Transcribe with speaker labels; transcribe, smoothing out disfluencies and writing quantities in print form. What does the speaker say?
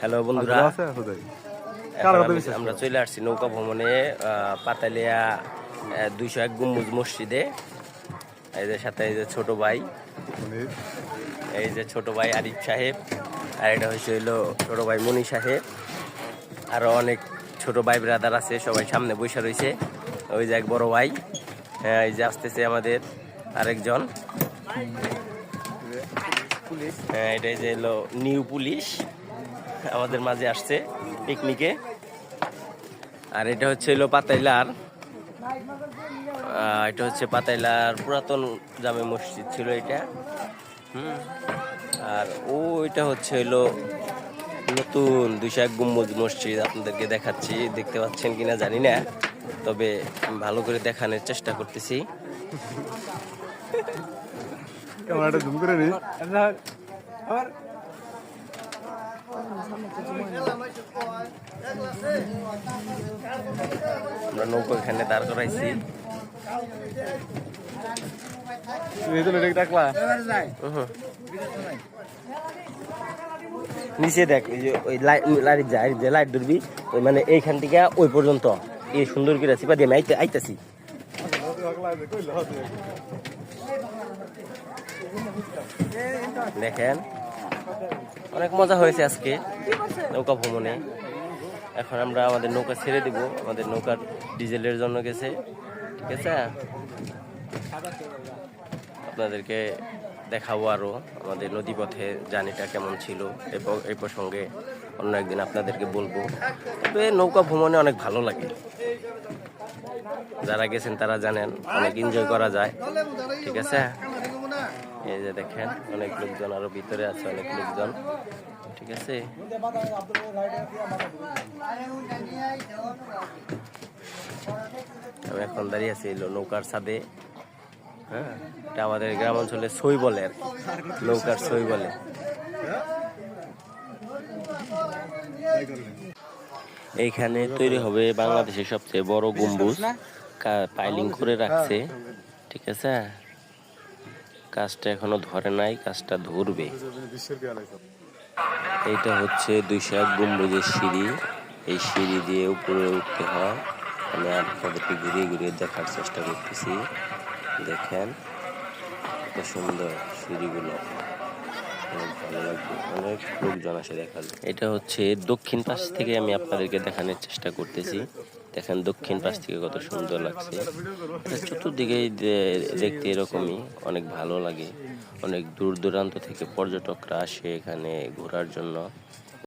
Speaker 1: Hello বন্ধুরা, আমরা চলে আসছি নৌকা ভ্রমণে পাতালিয়া 201 গম্বুজ মসজিদে। এই যে সাথে এই যে ছোট ভাই, এই যে ছোট ভাই আরিফ সাহেব, আর এটা হচ্ছে হইলো ছোট ভাই মনি সাহেব। আরো অনেক ছোট ভাই ব্রাদার আছে, সবাই সামনে বসে রয়েছে। ওই যে এক বড় ভাই, এই যে আসতেছে আমাদের আরেকজন। হ্যাঁ, এটাই যে হলো নিউ পুলিশ আমাদের মাঝে আসছে পিকনিকে। আর এটা হচ্ছে হলো পাতাইলার, এটা হচ্ছে পাতাইলার পুরাতন জামে মসজিদ ছিল এটা। আর এটা হচ্ছে হলো নতুন 201 গম্বুজ মসজিদ। আপনাদেরকে দেখাচ্ছি, দেখতে পাচ্ছেন কিনা জানি না, তবে ভালো করে দেখানোর চেষ্টা করতেছি। আমরা নৌকো এখানে দাঁড় করাইছি। নিচে দেখ, ওই লাইট যায়, যে লাইট ধরবি ওই মানে এইখান থেকে ওই পর্যন্ত এই সুন্দর করে চিপা দিয়ে আমি আইতাছি। দেখেন, অনেক মজা হয়েছে আজকে নৌকা ভ্রমণে। এখন আমরা আমাদের নৌকা ছেড়ে দিব, আমাদের নৌকার ডিজেলের জন্য গেছে। ঠিক আছে, আপনাদেরকে দেখাবো আরো আমাদের নদীপথে জার্নিটা কেমন ছিল এই প্রসঙ্গে অন্য একদিন আপনাদেরকে বলবো। তবে নৌকা ভ্রমণে অনেক ভালো লাগে, যারা গেছেন তারা জানেন, অনেক এনজয় করা যায়। ঠিক আছে, এই যে দেখেন অনেক লোকজন আরো ভিতরে আছে, অনেক লোকজন। ঠিক আছে, আমি এখন দাঁড়িয়ে আছি নৌকার ছাদে। হ্যাঁ, এটা আমাদের গ্রাম অঞ্চলে সই বলে আর কি, নৌকার সই বলে। এইখানে তৈরি হবে বাংলাদেশের সবচেয়ে বড় গম্বুজ, পাইলিং করে রাখছে। ঠিক আছে, কাজটা এখনো ধরে নাই, কাজটা ধরবে। এইটা হচ্ছে 201 গম্বুজের সিঁড়ি। এই সিঁড়ি দিয়ে উপরে উঠতে হয়। আমি আপনাদেরকে ঘুরিয়ে ঘুরিয়ে দেখার চেষ্টা করতেছি। দেখেন কত সুন্দর সিঁড়িগুলো, অনেক ভালো লাগবে, অনেক লোকজন আসে দেখার। এটা হচ্ছে দক্ষিণ পাশ থেকে আমি আপনাদেরকে দেখানোর চেষ্টা করতেছি। দেখেন দক্ষিণ পাশ থেকে কত সুন্দর লাগছে। চতুর্দিকেই দেখতে এরকমই, অনেক ভালো লাগে। অনেক দূর দূরান্ত থেকে পর্যটকরা আসে এখানে ঘোরার জন্য।